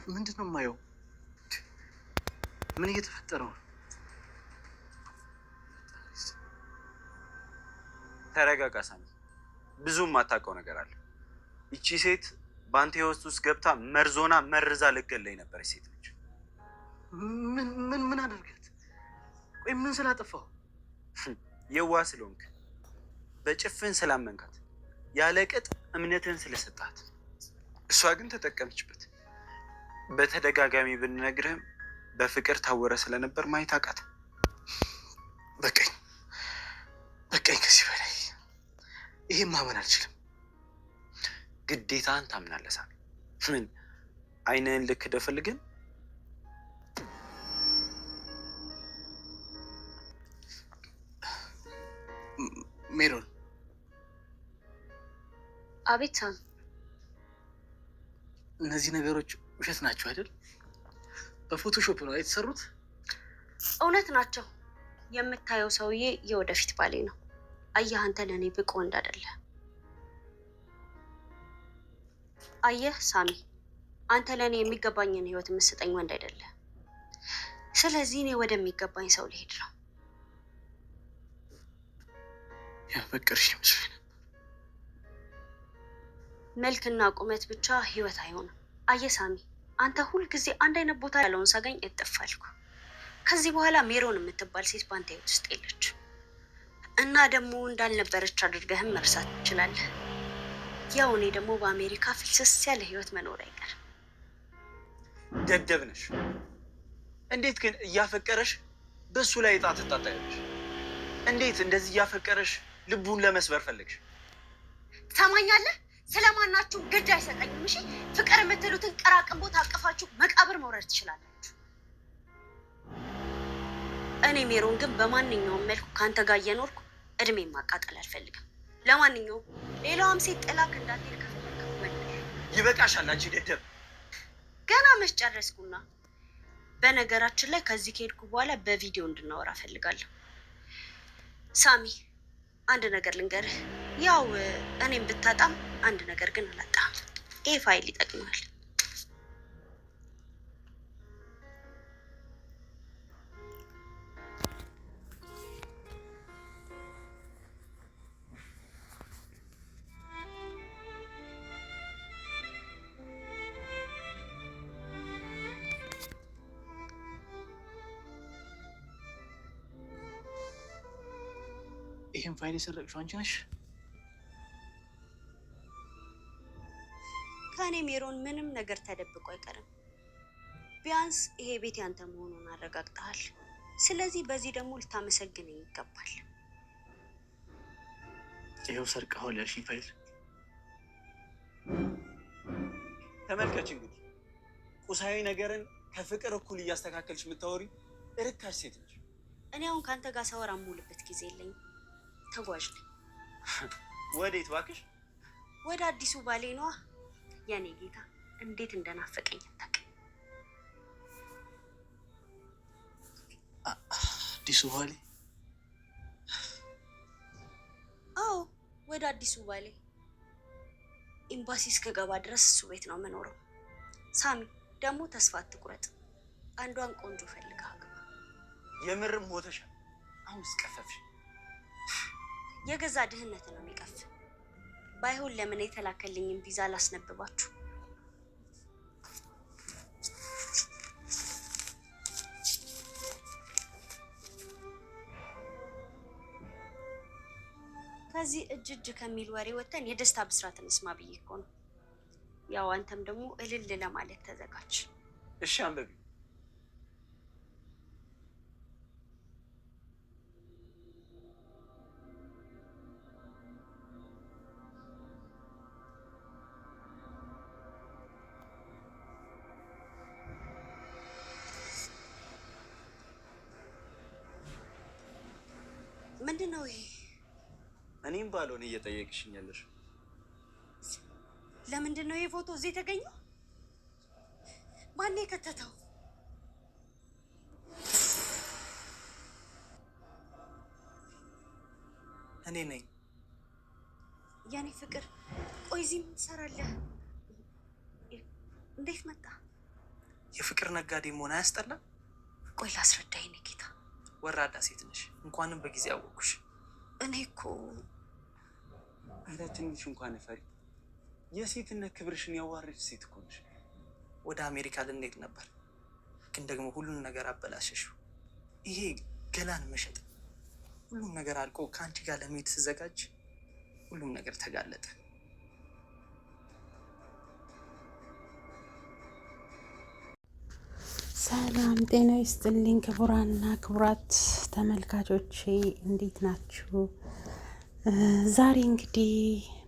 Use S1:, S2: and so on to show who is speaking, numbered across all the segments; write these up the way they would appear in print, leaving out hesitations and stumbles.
S1: ምንድን ነው የማየው? ምን እየተፈጠረ ነው?
S2: ተረጋጋ ሳሚ። ብዙም የማታውቀው ነገር አለ። ይቺ ሴት በአንተ ህይወት ውስጥ ገብታ መርዞና መርዛ ልገለኝ ነበረች ሴት ነች።
S1: ምን አድርገት? ቆይ ምን ስላጠፋው?
S2: የዋ ስለሆንክ፣ በጭፍን ስላመንካት፣ ያለ ቅጥ እምነትን ስለሰጣት። እሷ ግን ተጠቀመችበት። በተደጋጋሚ ብንነግርህም በፍቅር ታወረ ስለነበር ማየት አቃት።
S1: በቃኝ ከዚህ በላይ ይሄን ማመን አልችልም።
S2: ግዴታን ታምናለህ ሳሚ። ምን አይንህን ልክ ደፈልግን?
S1: ሜሮን።
S3: አቤት ሳሚ።
S1: እነዚህ ነገሮች ውሸት ናቸው አይደል? በፎቶሾፕ ነው የተሰሩት?
S3: እውነት ናቸው። የምታየው ሰውዬ የወደፊት ባሌ ነው። አየህ፣ አንተ ለእኔ ብቁ ወንድ አይደለህ። አየህ ሳሚ፣ አንተ ለእኔ የሚገባኝን ህይወት የምትሰጠኝ ወንድ አይደለህ። ስለዚህ እኔ ወደሚገባኝ ሰው ልሄድ ነው።
S1: ያፈቀርሽ ይመስለኝ ነበር።
S3: መልክና ቁመት ብቻ ህይወት አይሆንም። አየህ ሳሚ፣ አንተ ሁልጊዜ አንድ አይነት ቦታ ያለውን ሳገኝ እጥፋልኩ። ከዚህ በኋላ ሜሮን የምትባል ሴት በአንተ ህይወት ውስጥ የለች እና ደግሞ እንዳልነበረች አድርገህም መርሳት ትችላለህ። ያው እኔ ደግሞ በአሜሪካ ፍልስስ ያለ ህይወት መኖር አይቀርም።
S2: ደደብ ነሽ። እንዴት ግን እያፈቀረሽ በሱ ላይ እጣ ትጣጣያለሽ? እንዴት እንደዚህ እያፈቀረሽ ልቡን ለመስበር ፈለግሽ?
S3: ትሰማኛለህ? ስለማናችሁ ግድ አይሰጠኝም። እሺ፣ ፍቅር የምትሉትን ቀራቅንቦ ታቅፋችሁ መቃብር መውረድ ትችላላችሁ። እኔ ሜሮን ግን በማንኛውም መልኩ ከአንተ ጋር እየኖርኩ እድሜ ማቃጠል አልፈልግም። ለማንኛውም ሌላዋም ሴት ጥላክ እንዳትሄድ ከፈለክ
S2: ይበቃሻል። አንቺ ደደብ።
S3: ገና መች ጨረስኩና። በነገራችን ላይ ከዚህ ከሄድኩ በኋላ በቪዲዮ እንድናወራ እፈልጋለሁ። ሳሚ፣ አንድ ነገር ልንገርህ። ያው እኔም ብታጣም አንድ ነገር ግን አላጣም። ይህ ፋይል ይጠቅማል።
S1: ይህን ፋይል የሰረቅሽው አንቺ ነሽ?
S3: ከእኔ ሜሮን ምንም ነገር ተደብቆ አይቀርም። ቢያንስ ይሄ ቤት ያንተ መሆኑን አረጋግጠሃል። ስለዚህ በዚህ ደግሞ ልታመሰግነኝ ይገባል።
S1: ይኸው ሰርቀኸዋል ያልሽኝ ፋይል።
S2: ተመልከች እንግዲህ ቁሳዊ ነገርን ከፍቅር እኩል እያስተካከልሽ የምታወሪ እርካሽ ሴት ነች።
S3: እኔ አሁን ከአንተ ጋር ሳወራ የምውልበት ጊዜ የለኝም። ተጓዥ ነኝ።
S2: ወዴት እባክሽ?
S3: ወደ አዲሱ ባሌ ነዋ። የኔ ጌታ እንዴት እንደናፈቀኝ አታውቅም።
S1: አዲሱ ባሌ?
S3: አዎ፣ ወደ አዲሱ ባሌ። ኤምባሲ እስከገባ ድረስ እሱ ቤት ነው የምኖረው። ሳሚ ደግሞ ተስፋ አትቁረጥ። አንዷን ቆንጆ ፈልገህ አግባ።
S2: የምርም ሞተሻል። አሁን እስቀፈፍሽ።
S3: የገዛ ድህነት ነው የሚቀፍ። ባይሆን ለምን የተላከልኝም ቪዛ ላስነብባችሁ። ከዚህ እጅ ከሚል ወሬ ወጥተን የደስታ ብስራት እንስማ ብዬ እኮ ነው። ያው አንተም ደግሞ እልል ለማለት ተዘጋጅ።
S2: እሺ አንብቢ።
S3: ምንድን ነው ይሄ?
S2: እኔም ባልሆነ እየጠየቅሽኝ ያለሽ
S3: ለምንድን ነው ይሄ ፎቶ እዚህ የተገኘው? ማን የከተተው?
S1: እኔ ነኝ።
S3: የኔ ፍቅር፣ ቆይ እዚህ ምን ትሰራለህ? እንዴት መጣ?
S1: የፍቅር ነጋዴ መሆን አያስጠላም?
S3: ቆይ ላስረዳኝ ጌታ።
S1: ወራዳ ሴት ነሽ። እንኳንም በጊዜ አወቅኩሽ።
S3: እኔ እኮ
S2: ኧረ ትንሽ እንኳን ፈሪ። የሴትነት ክብርሽን ያዋረድሽ ሴት እኮ ነሽ።
S1: ወደ አሜሪካ ልንሄድ ነበር፣ ግን ደግሞ ሁሉን ነገር አበላሸሽው። ይሄ ገላን መሸጥ ሁሉም ነገር አልቆ ከአንቺ ጋር ለመሄድ ስዘጋጅ ሁሉም ነገር ተጋለጠ።
S4: ሰላም ጤና ይስጥልኝ ክቡራንና ክቡራት ተመልካቾቼ እንዴት ናችሁ? ዛሬ እንግዲህ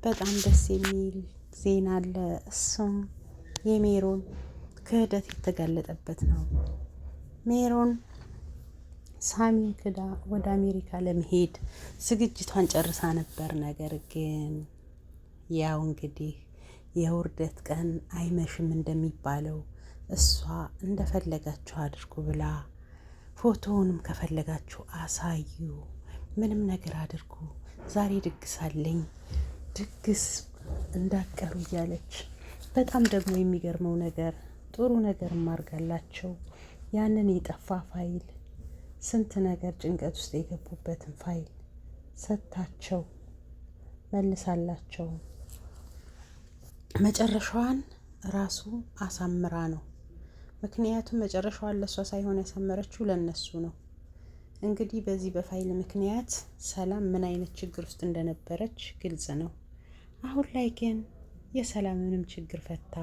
S4: በጣም ደስ የሚል ዜና አለ። እሱም የሜሮን ክህደት የተጋለጠበት ነው። ሜሮን ሳሚን ክዳ ወደ አሜሪካ ለመሄድ ዝግጅቷን ጨርሳ ነበር። ነገር ግን ያው እንግዲህ የውርደት ቀን አይመሽም እንደሚባለው እሷ እንደፈለጋችሁ አድርጉ ብላ ፎቶውንም ከፈለጋችሁ አሳዩ፣ ምንም ነገር አድርጉ፣ ዛሬ ድግስ አለኝ፣ ድግስ እንዳቀሩ እያለች በጣም ደግሞ የሚገርመው ነገር ጥሩ ነገር ማርጋላቸው ያንን የጠፋ ፋይል ስንት ነገር ጭንቀት ውስጥ የገቡበትን ፋይል ሰጥታቸው መልሳላቸው መጨረሻዋን ራሱ አሳምራ ነው። ምክንያቱም መጨረሻዋን ለሷ ሳይሆን ያሳመረችው ለነሱ ነው። እንግዲህ በዚህ በፋይል ምክንያት ሰላም ምን አይነት ችግር ውስጥ እንደነበረች ግልጽ ነው። አሁን ላይ ግን የሰላምንም ችግር ፈታ፣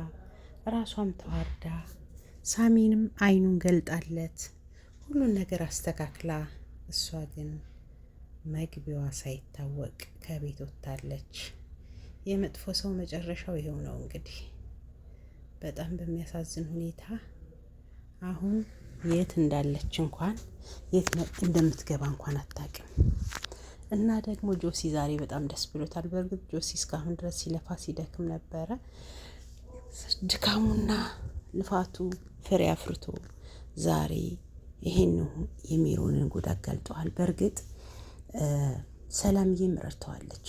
S4: ራሷም ተዋርዳ ሳሚንም አይኑን ገልጣለት ሁሉን ነገር አስተካክላ፣ እሷ ግን መግቢያዋ ሳይታወቅ ከቤት ወጥታለች። የመጥፎ ሰው መጨረሻው ይሄው ነው። እንግዲህ በጣም በሚያሳዝን ሁኔታ አሁን የት እንዳለች እንኳን የት እንደምትገባ እንኳን አታውቅም። እና ደግሞ ጆሲ ዛሬ በጣም ደስ ብሎታል። በእርግጥ ጆሲ እስካሁን ድረስ ሲለፋ ሲደክም ነበረ። ድካሙና ልፋቱ ፍሬ አፍርቶ ዛሬ ይሄን የሜሮንን ጉድ አጋልጠዋል። በእርግጥ ሰላምዬም ረድተዋለች።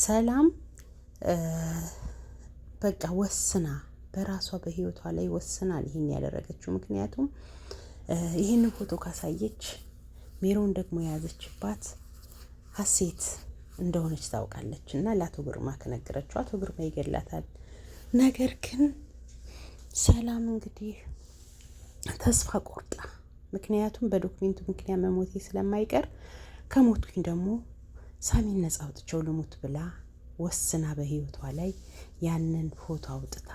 S4: ሰላም በቃ ወስና በራሷ በህይወቷ ላይ ወስና ይሄን ያደረገችው። ምክንያቱም ይሄንን ፎቶ ካሳየች ሜሮን ደግሞ የያዘችባት ሀሴት እንደሆነች ታውቃለች እና ለአቶ ግርማ ከነገረችው አቶ ግርማ ይገላታል። ነገር ግን ሰላም እንግዲህ ተስፋ ቆርጣ፣ ምክንያቱም በዶክሜንቱ ምክንያት መሞቴ ስለማይቀር ከሞትኩኝ ደግሞ ሳሚን ነጻ አውጥቼው ልሙት ብላ ወስና በህይወቷ ላይ ያንን ፎቶ አውጥታ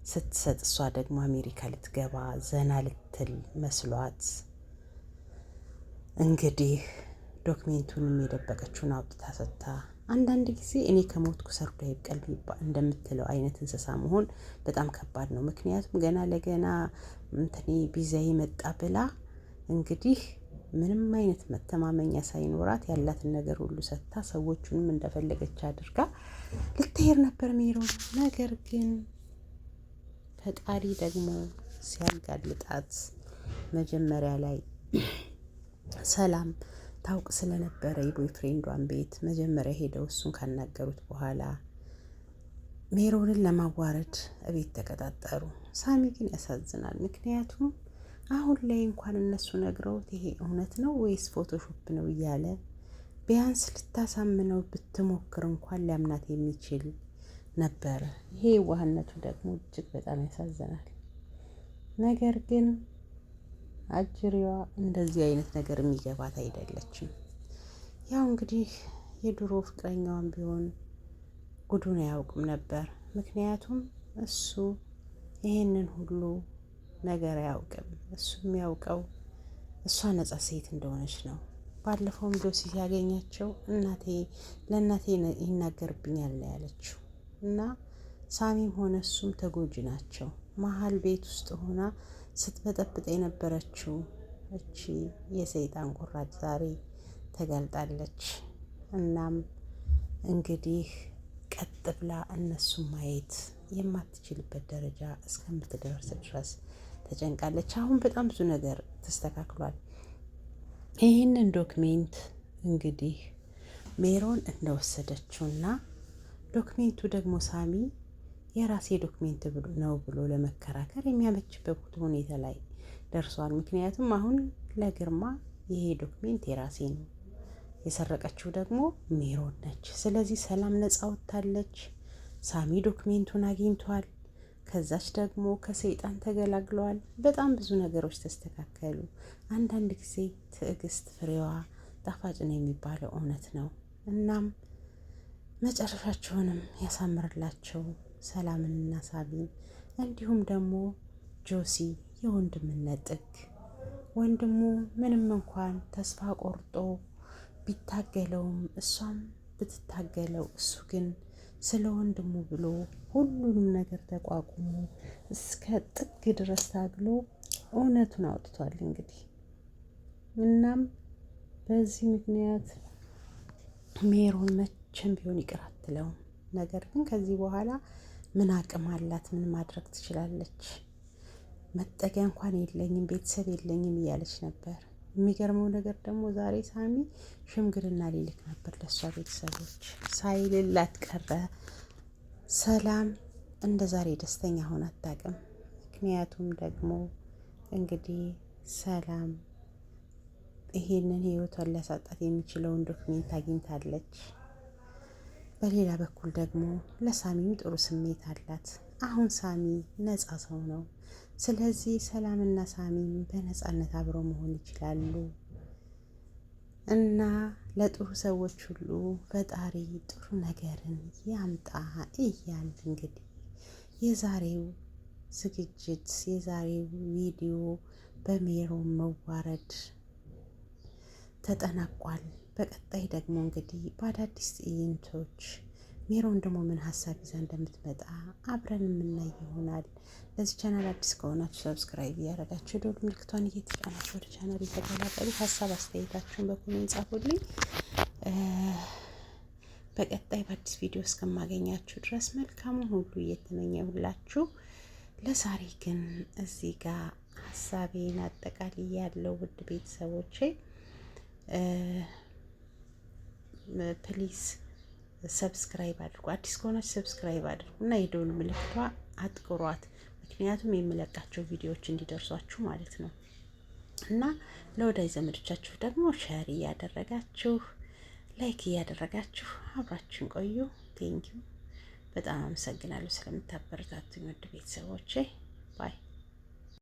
S4: ስትሰጥ፣ እሷ ደግሞ አሜሪካ ልትገባ ዘና ልትል መስሏት እንግዲህ ዶክሜንቱንም የደበቀችውን አውጥታ ሰጥታ፣ አንዳንድ ጊዜ እኔ ከሞትኩ ሰርዶ ይብቀል እንደምትለው አይነት እንስሳ መሆን በጣም ከባድ ነው። ምክንያቱም ገና ለገና እንትኔ ቢዛ መጣ ብላ እንግዲህ ምንም አይነት መተማመኛ ሳይኖራት ያላትን ነገር ሁሉ ሰጥታ ሰዎቹንም እንደፈለገች አድርጋ ልትሄድ ነበር ሜሮን። ነገር ግን ፈጣሪ ደግሞ ሲያጋልጣት መጀመሪያ ላይ ሰላም ታውቅ ስለነበረ የቦይፍሬንዷን ቤት መጀመሪያ ሄደው እሱን ካናገሩት በኋላ ሜሮንን ለማዋረድ እቤት ተቀጣጠሩ። ሳሚ ግን ያሳዝናል። ምክንያቱም አሁን ላይ እንኳን እነሱ ነግረውት ይሄ እውነት ነው ወይስ ፎቶሾፕ ነው እያለ ቢያንስ ልታሳምነው ብትሞክር እንኳን ሊያምናት የሚችል ነበረ። ይሄ ዋህነቱ ደግሞ እጅግ በጣም ያሳዝናል። ነገር ግን አጅሪዋ እንደዚህ አይነት ነገር የሚገባት አይደለችም። ያው እንግዲህ የድሮ ፍቅረኛዋን ቢሆን ጉዱን አያውቅም ነበር። ምክንያቱም እሱ ይሄንን ሁሉ ነገር አያውቅም። እሱ የሚያውቀው እሷ ነጻ ሴት እንደሆነች ነው። ባለፈውም ጆሲ ሲያገኛቸው ለእናቴ ይናገርብኛል ያለችው እና ሳሚም ሆነ እሱም ተጎጂ ናቸው። መሀል ቤት ውስጥ ሆና ስትበጠብጥ የነበረችው እቺ የሰይጣን ቁራጭ ዛሬ ተጋልጣለች። እናም እንግዲህ ቀጥ ብላ እነሱን ማየት የማትችልበት ደረጃ እስከምትደርስ ድረስ ተጨንቃለች። አሁን በጣም ብዙ ነገር ተስተካክሏል። ይህንን ዶክሜንት እንግዲህ ሜሮን እንደወሰደችውና ዶክሜንቱ ደግሞ ሳሚ የራሴ ዶክሜንት ነው ብሎ ለመከራከር የሚያመችበት ሁኔታ ላይ ደርሷል። ምክንያቱም አሁን ለግርማ ይሄ ዶክሜንት የራሴ ነው፣ የሰረቀችው ደግሞ ሜሮን ነች። ስለዚህ ሰላም ነፃ ወጥታለች። ሳሚ ዶክሜንቱን አግኝቷል። ከዛች ደግሞ ከሰይጣን ተገላግለዋል። በጣም ብዙ ነገሮች ተስተካከሉ። አንዳንድ ጊዜ ትዕግስት ፍሬዋ ጣፋጭ ነው የሚባለው እውነት ነው። እናም መጨረሻቸውንም ያሳምርላቸው ሰላምንና ሳቢን፣ እንዲሁም ደግሞ ጆሲ የወንድምነት ጥግ ወንድሙ ምንም እንኳን ተስፋ ቆርጦ ቢታገለውም እሷም ብትታገለው እሱ ግን ስለ ወንድሙ ብሎ ሁሉንም ነገር ተቋቁሞ እስከ ጥግ ድረስ ታግሎ እውነቱን አውጥቷል እንግዲህ። እናም በዚህ ምክንያት ሜሮን መቼም ቢሆን ይቅር አትለውም። ነገር ግን ከዚህ በኋላ ምን አቅም አላት? ምን ማድረግ ትችላለች? መጠጊያ እንኳን የለኝም፣ ቤተሰብ የለኝም እያለች ነበር። የሚገርመው ነገር ደግሞ ዛሬ ሳሚ ሽምግልና ሊልክ ነበር ለእሷ ቤተሰቦች፣ ሳይልላት ቀረ። ሰላም እንደ ዛሬ ደስተኛ ሆና አታውቅም። ምክንያቱም ደግሞ እንግዲህ ሰላም ይሄንን ህይወቷን ሊያሳጣት የሚችለውን ዶክሜንት አግኝታለች። በሌላ በኩል ደግሞ ለሳሚም ጥሩ ስሜት አላት። አሁን ሳሚ ነፃ ሰው ነው። ስለዚህ ሰላምና ሳሚም በነፃነት አብረው መሆን ይችላሉ። እና ለጥሩ ሰዎች ሁሉ ፈጣሪ ጥሩ ነገርን ያምጣ እያል እንግዲህ የዛሬው ዝግጅት የዛሬው ቪዲዮ በሜሮን መዋረድ ተጠናቋል። በቀጣይ ደግሞ እንግዲህ በአዳዲስ ትዕይንቶች ሜሮን ደግሞ ምን ሀሳብ ይዛ እንደምትመጣ አብረን የምናይ ይሆናል። ለዚህ ቻናል አዲስ ከሆናችሁ ሰብስክራይብ እያደረጋችሁ ደወል ምልክቷን እየተጫናችሁ ወደ ቻናል የተቀላቀሉ ሀሳብ አስተያየታችሁን በኮሜንት ጻፉልኝ። በቀጣይ በአዲስ ቪዲዮ እስከማገኛችሁ ድረስ መልካሙን ሁሉ እየተመኘሁላችሁ ለዛሬ ግን እዚህ ጋር ሀሳቤን አጠቃላይ ያለው ውድ ቤተሰቦቼ ፕሊዝ ሰብስክራይብ አድርጉ። አዲስ ከሆናችሁ ሰብስክራይብ አድርጉ እና የደወል ምልክቷ አጥቁሯት። ምክንያቱም የምለቃቸው ቪዲዮዎች እንዲደርሷችሁ ማለት ነው። እና ለወዳጅ ዘመዶቻችሁ ደግሞ ሼር እያደረጋችሁ ላይክ እያደረጋችሁ አብራችሁን ቆዩ። ቴንኪው በጣም አመሰግናለሁ ስለምታበረታቱኝ ውድ ቤተሰቦቼ ባይ